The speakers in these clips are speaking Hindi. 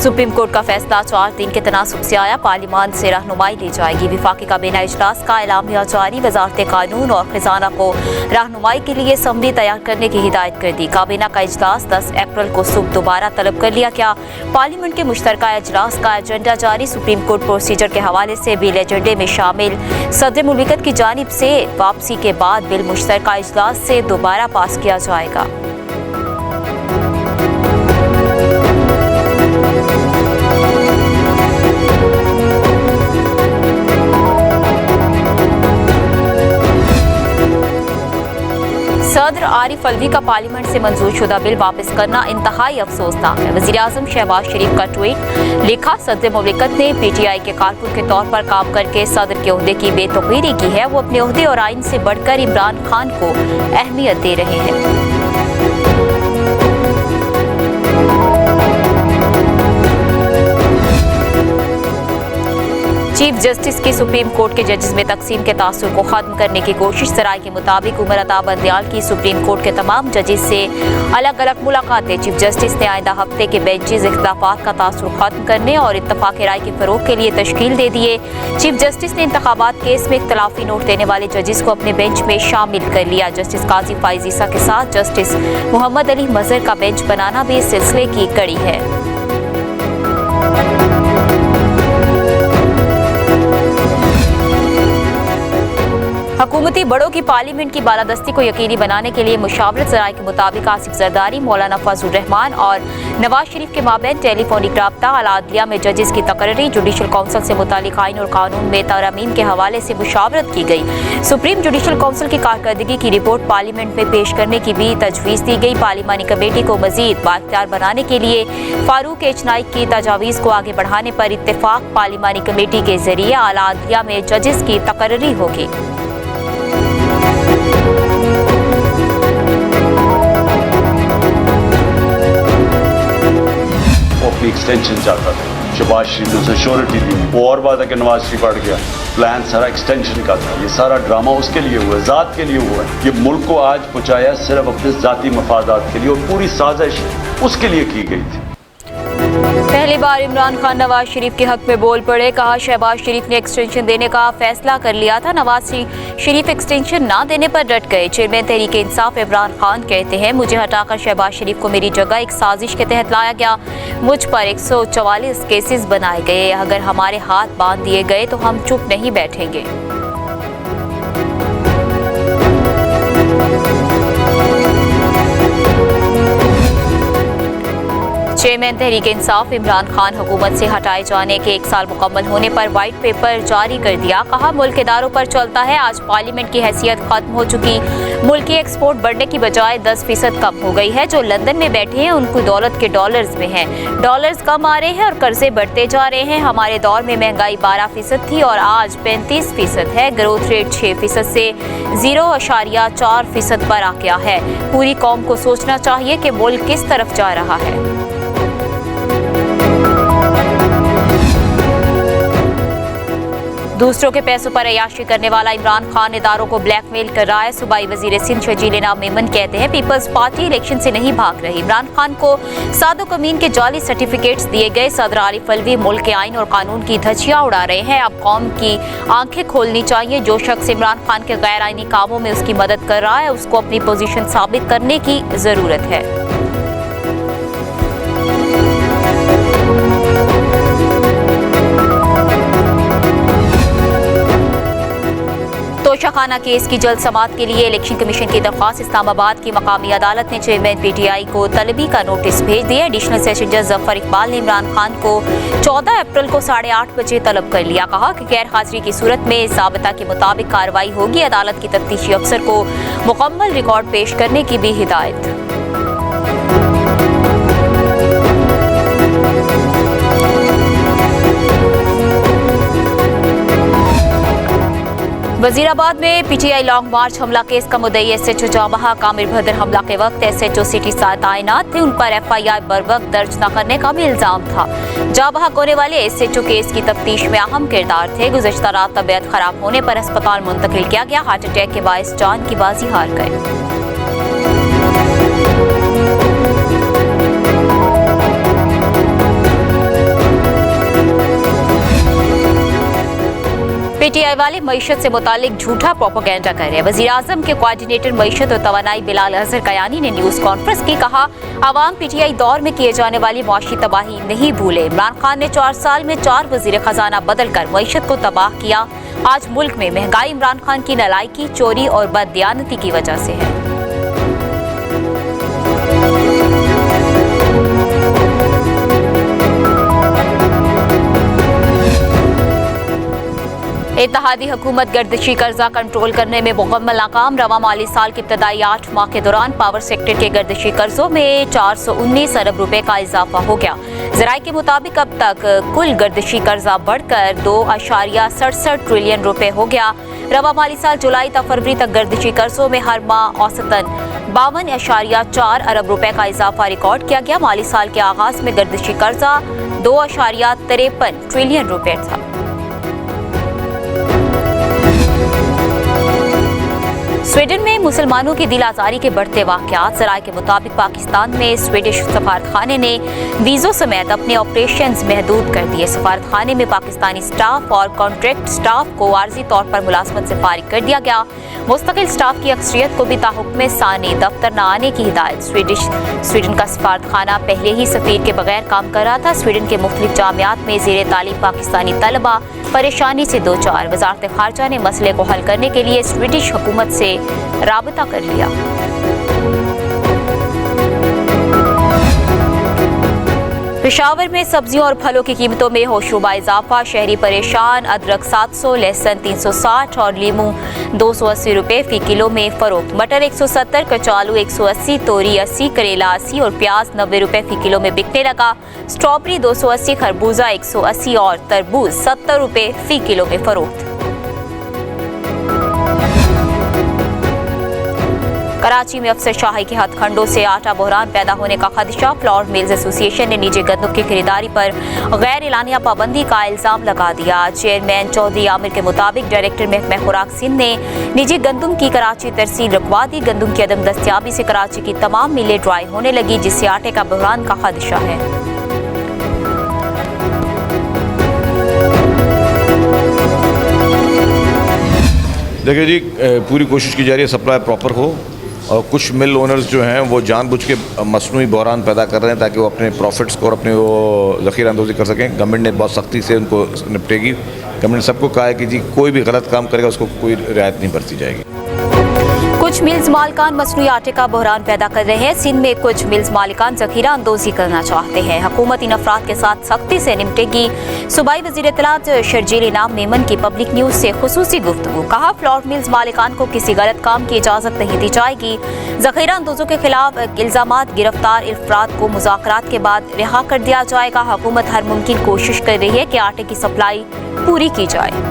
सुप्रीम कोर्ट का फैसला 4 दिन के तनासुब से आया। पार्लियामान से रहनुमाई ली जाएगी। विफाकी काबीना इजलास का एलामिया जारी। वजारत कानून और खजाना को रहनुमाई के लिए असम्बली तैयार करने की हिदायत कर दी। काबीना का इजलास 10 अप्रैल को सुबह दोबारा तलब कर लिया गया। पार्लियामेंट के मुश्तरका इजलास का एजेंडा जारी। सुप्रीम कोर्ट प्रोसीजर के हवाले से बिल एजेंडे में शामिल सदर मुमलिकत की जानिब से वापसी के बाद बिल मुश्तरका इजलास से दोबारा पास किया जाएगा। सदर आरिफ अलवी का पार्लियामेंट से मंजूर शुदा बिल वापस करना इंतहाई अफसोसनाक है। वज़ीर-ए-आज़म शहबाज शरीफ का ट्वीट लिखा। सदर मुमलिकत ने PTI के कारकुन के तौर पर काम करके सदर के ओहदे की बेतौकीरी की है। वो अपने ओहदे और आइन से बढ़कर इमरान खान को अहमियत दे रहे हैं। चीफ जस्टिस की सुप्रीम कोर्ट के जजेस में तकसीम के तासुर को खत्म करने की कोशिश। सराय के मुताबिक उमर अता बंदयाल की सुप्रीम कोर्ट के तमाम जजेस से अलग अलग मुलाकातें। चीफ जस्टिस ने आइंदा हफ्ते के बेंचेस इख्तिलाफात का तासुर खत्म करने और इत्तफाक राय के फरोग के लिए तश्कील दे दिए। चीफ जस्टिस ने इंतखाबात केस में इख्तिलाफी नोट देने वाले जजेस को अपने बेंच में शामिल कर लिया। जस्टिस काजी फाइज ईसा के साथ जस्टिस मोहम्मद अली मजहर का बेंच बनाना भी इस सिलसिले की कड़ी है। हुकूमती बड़ों की पार्लियामेंट की बालादस्ती को यकीनी बनाने के लिए मुशावरत। सराय के मुताबिक आसिफ जरदारी, मौलाना फजल रहमान और नवाज शरीफ के माबैन टेलीफोनिक राब्ता। अलादिया में जजेस की तकरीरी। जुडिशल काउंसिल से मुतालिक आइन और कानून में तरमीम के हवाले से मुशावरत की गई। सुप्रीम जुडिशल काउंसिल की कारकर्दगी की रिपोर्ट पार्लियामेंट में पेश करने की भी तजवीज़ दी गई। पार्लिमानी कमेटी को मजीद बाख्तियार बनाने के लिए फारूक एच नाइक की तजावीज़ को आगे बढ़ाने पर इत्तेफाक। पार्लिमानी कमेटी के जरिए अलादिया में जजेस की तकरीरी होगी। अपनी एक्सटेंशन चाहता था। शहबाज शरीफ ने उसे श्योरिटी दी। वो और बात है कि नवाज शरीफ अड़ गया। प्लान सारा एक्सटेंशन का था। ये सारा ड्रामा उसके लिए हुआ है, ज़ात के लिए हुआ है। ये मुल्क को आज पहुंचाया सिर्फ अपने ज़ाती मफादात के लिए और पूरी साजिश उसके लिए की गई थी। पहली बार इमरान खान नवाज शरीफ के हक में बोल पड़े। कहा शहबाज शरीफ ने एक्सटेंशन देने का फैसला कर लिया था। नवाज शरीफ एक्सटेंशन ना देने पर डट गए। चेयरमैन तहरीक इंसाफ इमरान खान कहते हैं मुझे हटाकर शहबाज शरीफ को मेरी जगह एक साजिश के तहत लाया गया। मुझ पर 144 केसेस बनाए गए। अगर हमारे हाथ बांध दिए गए तो हम चुप नहीं बैठेंगे। चेयरमैन तहरीक इंसाफ इमरान खान हुकूमत से हटाए जाने के 1 साल मुकम्मल होने पर वाइट पेपर जारी कर दिया। कहा मुल्क इदारों पर चलता है। आज पार्लियामेंट की हैसियत खत्म हो चुकी। मुल्क की एक्सपोर्ट बढ़ने की बजाय 10% कम हो गई है। जो लंदन में बैठे हैं उनको दौलत के डॉलर्स में है। डॉलर्स कम आ रहे हैं और कर्जे बढ़ते जा रहे हैं। हमारे दौर में महंगाई 12% थी और आज 35% है। ग्रोथ रेट 6% से 0.4% पर आ गया है। पूरी कौम को सोचना चाहिए कि मुल्क किस तरफ जा रहा है। दूसरों के पैसों पर अय्याशी करने वाला इमरान खान इदारों को ब्लैकमेल कर रहा है। सूबाई वजीर सिंध शजील इनाम मेमन कहते हैं पीपल्स पार्टी इलेक्शन से नहीं भाग रही। इमरान खान को सादो कमीन के जाली सर्टिफिकेट्स दिए गए। सदर आरिफ अलवी मुल्क के आइन और कानून की धज्जियां उड़ा रहे हैं। अब कौम की आंखें खोलनी चाहिए। जो शख्स इमरान खान के गैर आइनी कामों में उसकी मदद कर रहा है उसको अपनी पोजीशन साबित करने की जरूरत है। तोशाखाना केस की जल्द समाअत के लिए इलेक्शन कमीशन की दरख्वास्त। इस्लामाबाद की मकामी अदालत ने चेयरमैन PTI को तलबी का नोटिस भेज दिया। एडिशनल सेशन जज जफर इकबाल ने इमरान खान को 14 अप्रैल को 8:30 बजे तलब कर लिया। कहा कि गैर हाजिरी की सूरत में ज़ाबिता के मुताबिक कार्रवाई होगी। अदालत की तफ्तीशी अफसर को मुकम्मल रिकॉर्ड पेश करने की भी हिदायत। वजीराबाद में PTI लॉन्ग मार्च हमला केस का मुद्दई SHO जामहा कामिर भदर हमला के वक्त SHO सिटी तैनात थे। उन पर FIR बरवक्त दर्ज न करने का भी इल्जाम था। जामहा होने वाले SHO केस की तफ्तीश में अहम किरदार थे। गुज़श्ता रात तबीयत खराब होने पर अस्पताल मुंतकिल किया गया। हार्ट अटैक के बायस जान की बाजी हार गए। चाय वाले मईशत से मुतालिक झूठा प्रोपेगेंडा कर रहे हैं। वज़ीर-ए-आज़म के कोऑर्डिनेटर मईशत और तवानाई बिलाल अजहर कयानी ने न्यूज़ कॉन्फ्रेंस की कहा, आवाम पीटीआई दौर में किए जाने वाली मुआशी तबाही नहीं भूले। इमरान खान ने 4 साल में 4 वज़ीर खजाना बदलकर मईशत को तबाह किया। आज मुल्क में महंगाई इमरान खान की नालायकी, चोरी और बददियानती की वजह से है। इत्तेहादी हुकूमत गर्दिशी कर्जा कंट्रोल करने में मुकम्मल नाकाम। रवा माली साल के इब्तदाई 8 माह के दौरान पावर सेक्टर के गर्दिशी कर्जों में 419 अरब रुपए का इजाफा हो गया। ज़राए के मुताबिक अब तक कुल गर्दिशी कर्जा बढ़कर 2.67 ट्रिलियन रुपए हो गया। रवा माली साल जुलाई तक फरवरी तक गर्दिशी कर्जों में हर माह औसतन 52.4 अरब रुपए का इजाफा रिकॉर्ड किया गया। माली साल के आगाज में गर्दिशी कर्जा 2.53 ट्रिलियन रुपए था। स्वीडन में मुसलमानों की दिल आजारी के बढ़ते वाक़यात। ज़राए के मुताबिक पाकिस्तान में स्वीडिश सफारतखाने ने वीज़ों समेत अपने ऑपरेशंस महदूद कर दिए। सफारतखाने में पाकिस्तानी स्टाफ और कॉन्ट्रैक्ट स्टाफ को आर्जी तौर पर मुलाजमत से फारिग कर दिया गया। मुस्तकिल स्टाफ की अक्सरियत को भी ताहुक्म सानी दफ्तर न आने की हिदायत। स्वीडन का सफारतखाना पहले ही सफीर के बगैर काम कर रहा था। स्वीडन के मुख्तलिफ जामियात में ज़ेरे तालीम पाकिस्तानी तलबा परेशानी से दो चार। वज़ारत ख़ारजा ने मसले को हल करने के लिए स्वीडिश हुकूमत से राबता कर लिया। पेशावर में सब्जियों और फलों की कीमतों में होशरुबा इजाफा। शहरी परेशान। अदरक 700, लहसुन 360 और लीमू 280 रुपए फी किलो में फरोख्त। मटर 170, कचालू 180, तोरी 80, करेला 80 और प्याज 90 रुपए फी किलो में बिकने लगा। स्ट्रॉबेरी 280, खरबूजा 180 और तरबूज 70 रुपए फी किलो में फरोख्त। कराची में अफसरशाही के हथकंडों से आटा बहरान पैदा होने का खदशा। फ्लोर मिल्स एसोसिएशन ने निजी गंदम की खरीदारी पर गैर एलानिया पाबंदी का इल्जाम लगा दिया। चेयरमैन चौधरी आमिर के मुताबिक डायरेक्टर महकमा खुराक सिंध ने निजी गंदम की कराची तरसील रुकवा दी। गंदम की अदम दस्तियाबी से कराची की तमाम मिलें ड्राई होने लगी, जिससे आटे का बहरान का खदशा है। देखिए जी, पूरी कोशिश की जा रही है सप्लाई प्रॉपर हो, और कुछ मिल ओनर्स जो हैं वो जानबूझ के मसनूई बहरान पैदा कर रहे हैं ताकि वो अपने प्रॉफिट्स को और अपने वो ज़ख़ीरा अंदोज़ी कर सकें। गवर्नमेंट ने बहुत सख्ती से उनको निपटेगी। गवर्नमेंट ने सबको कहा है कि जी कोई भी गलत काम करेगा उसको कोई रियायत नहीं बरती जाएगी। कुछ मिल्स मालिकान मसनूई आटे का बहरान पैदा कर रहे हैं। सिंध में कुछ मिल्स मालिकान ज़ख़ीरा अंदोज़ी करना चाहते हैं। हुकूमत इन अफराद के साथ सख्ती से निपटेगी। सूबाई वज़ीर इत्तलात शर्जील इनाम मेमन की पब्लिक न्यूज़ से खुसूसी गुफ्तगू। कहा, फ्लोर मिल्स मालिकान को किसी गलत काम की इजाज़त नहीं दी जाएगी। ज़ख़ीरा अंदोज़ों के खिलाफ इल्ज़ामात गिरफ्तार अफराद को मुज़ाकरात के बाद रिहा कर दिया जाएगा। हुकूमत हर मुमकिन कोशिश कर रही है कि आटे की सप्लाई पूरी की जाए।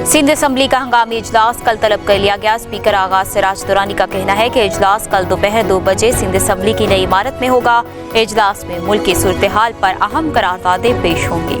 सिंध असम्बली का हंगामी इजलास कल तलब कर लिया गया। स्पीकर आगाज सिराज दुरानी का कहना है कि इजलास कल दोपहर 2 बजे सिंध असम्बली की नई इमारत में होगा। इजलास में मुल्क की सूरत हाल पर अहम करारदादें पेश होंगी।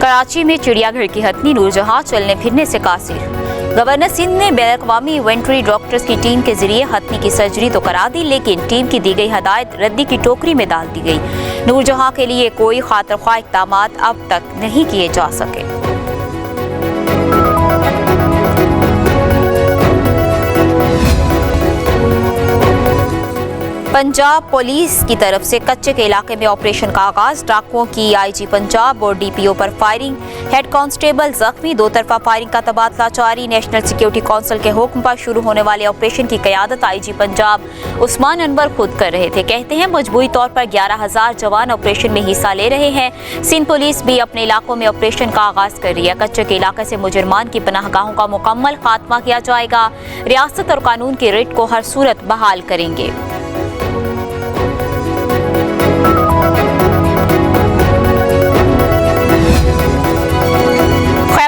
कराची में चिड़ियाघर की हथनी नूरजहां चलने फिरने से कासिर। गवर्नर सिंध ने बैन-अक़वामी इवेंट्री डॉक्टर्स की टीम के जरिए हथनी की सर्जरी तो करा दी, लेकिन टीम की दी गई हदायत रद्दी की टोकरी में डाल दी गई। नूरजहां के लिए कोई खातिरख्वाह इक़दामात अब तक नहीं किए जा सके। पंजाब पुलिस की तरफ से कच्चे के इलाके में ऑपरेशन का आगाज। डाकुओं की आईजी पंजाब और डीपीओ पर फायरिंग। हेड कांस्टेबल जख्मी। 2 तरफा फायरिंग का तबादला जारी। नेशनल सिक्योरिटी काउंसिल के हुक्म पर शुरू होने वाले ऑपरेशन की क़यादत आईजी पंजाब उस्मान अनवर खुद कर रहे थे। कहते हैं मजबूरी तौर पर 11,000 जवान ऑपरेशन में हिस्सा ले रहे हैं। सिंध पुलिस भी अपने इलाकों में ऑपरेशन का आगाज कर रही है। कच्चे के इलाके से मुजरमान की पनाहगाहों का मुकम्मल खात्मा किया जाएगा। रियासत और कानून की रिट को हर सूरत बहाल करेंगे।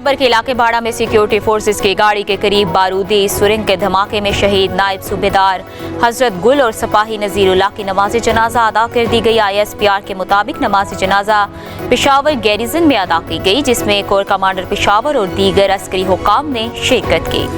खैबर के इलाके बाड़ा में सिक्योरिटी फोर्सेस की गाड़ी के करीब बारूदी सुरंग के धमाके में शहीद नायब सूबेदार हजरत गुल और सिपाही नजीरुल्लाह की नमाज जनाजा अदा कर दी गई। ISPR के मुताबिक नमाज जनाजा पेशावर गैरिजन में अदा की गई, जिसमें कोर कमांडर पेशावर और दीगर अस्करी हुकाम ने शिरकत की।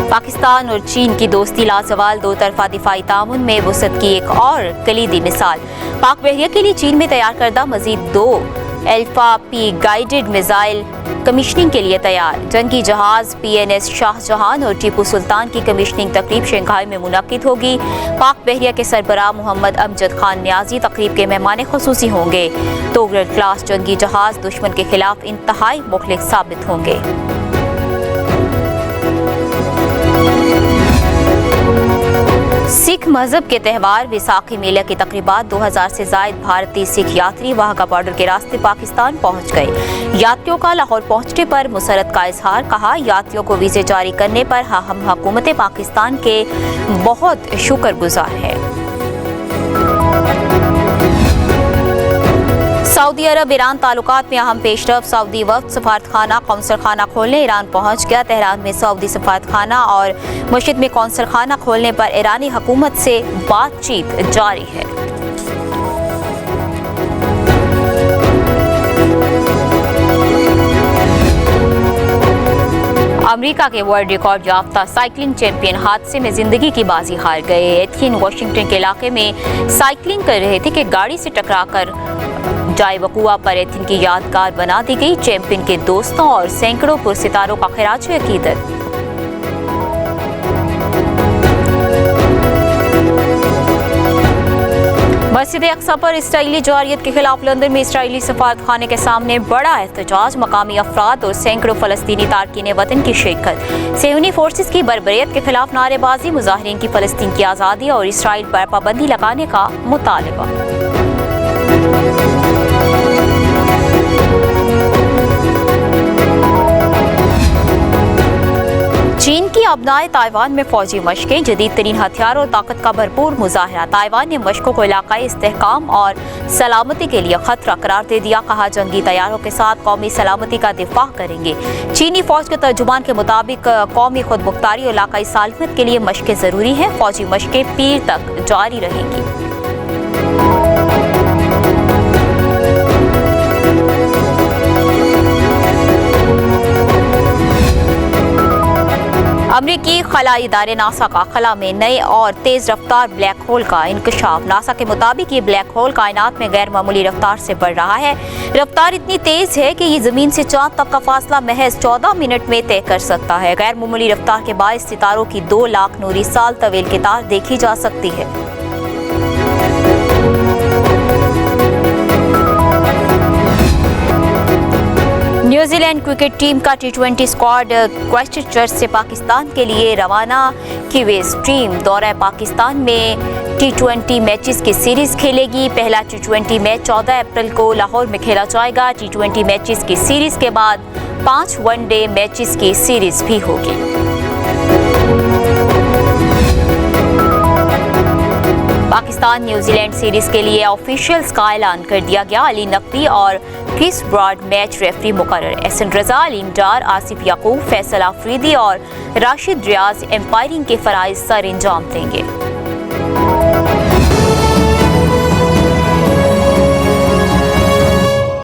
पाकिस्तान और चीन की दोस्ती लाजवाल दो तरफा दिफाई ताउन में वसअत की एक और कलीदी मिसाल। पाक बहरिया के लिए चीन में तैयार करदा मजीद 2 alpha P guided missile commissioning के लिए तैयार। जंगी जहाज PNS शाहजहां और टीपू सुल्तान की कमीशनिंग तकरीब शंघाई में मुनक्किद होगी। पाक बहरिया के सरबराह मोहम्मद अमजद खान न्याजी तकरीब के मेहमान खुसूसी होंगे। तोगरल क्लास जंगी जहाज दुश्मन के खिलाफ इंतहाई मुखलिक साबित होंगे। सिख मजहब के त्यौहार विसाखी मेले की तकरीबात 2000 से जायद भारतीय सिख यात्री वाघा बॉर्डर के रास्ते पाकिस्तान पहुंच गए। यात्रियों का लाहौर पहुंचने पर मुसरत का इजहार। कहा, यात्रियों को वीजे जारी करने पर हम हुकूमत पाकिस्तान के बहुत शुक्रगुजार हैं। सऊदी अरब ईरान ताल्लुकात में अहम पेशरफ। सऊदी वफ्द सफारतखाना कौंसल खाना खोलने ईरान पहुंच गया। तेहरान में सऊदी सफारतखाना और मस्जिद में कौंसल खाना खोलने पर ईरानी हुकूमत से बातचीत जारी है। अमेरिका के वर्ल्ड रिकॉर्ड याफ्ता साइकिलिंग चैंपियन हादसे में जिंदगी की बाजी हार गए। एथियन वाशिंगटन के इलाके में साइकिलिंग कर रहे थे कि गाड़ी से टकराकर जाए वकुआ पर एथियन की यादगार बना दी गई। चैंपियन के दोस्तों और सैकड़ों पुरसितारों का खिराज अकीदत। मस्जिद अक्सा पर इसराइली जारियत के खिलाफ लंदन में इसराइली सफारतखाने के सामने बड़ा एहतजाज। मकामी अफराद और सैकड़ों फलस्तीनी तारकीन वतन की शिरकत। सेहूनी फोर्सेस की बर्बरियत के खिलाफ नारेबाजी। मुजाहिरीन की फलस्तीन की आज़ादी और इसराइल पर पाबंदी लगाने का मुतालबा। चीन की अबनाए ताइवान में फौजी मशकें। जदीद तरीन हथियार और ताकत का भरपूर मुजाहरा। ताइवान ने मशकों को इलाकाई इस्तेहकाम और सलामती के लिए खतरा करार दे दिया। कहा, जंगी तैयारों के साथ कौमी सलामती का दिफा करेंगे। चीनी फौज के तर्जुमान के मुताबिक कौमी खुद मुख्तारी और इलाकाई सालमत के लिए मशकें जरूरी हैं। फौजी मशकें पीर तक जारी रहेंगी। अमरीकी खलाई इदारे नासा का खला में नए और तेज रफ्तार ब्लैक होल का इंकशाफ। नासा के मुताबिक ये ब्लैक होल कायनात में गैर मामूली रफ्तार से बढ़ रहा है। रफ्तार इतनी तेज है कि ये जमीन से चांद तक का फासला महज 14 मिनट में तय कर सकता है। गैर मामूली रफ्तार के बायस सितारों की 2 लाख नूरी साल तवील कतार देखी जा सकती है। न्यूजीलैंड क्रिकेट टीम का T20 स्क्वाड क्राइस्टचर्च से पाकिस्तान के लिए रवाना। किवीज टीम दौरा पाकिस्तान में T20 मैचेस की सीरीज खेलेगी। पहला T20 मैच 14 अप्रैल को लाहौर में खेला जाएगा। T20 मैचेस की सीरीज के बाद 5 वनडे मैचेस की सीरीज भी होगी। पाकिस्तान न्यूजीलैंड सीरीज के लिए ऑफिशियल्स का ऐलान कर दिया गया। अली नकवी और क्रिस ब्रॉड मैच रेफरी मुकर्रर। एहसन रजा, अलीम डार, आसिफ याकूब, फैसल आफरीदी और राशिद रियाज एम्पायरिंग के फराइज सर अंजाम देंगे।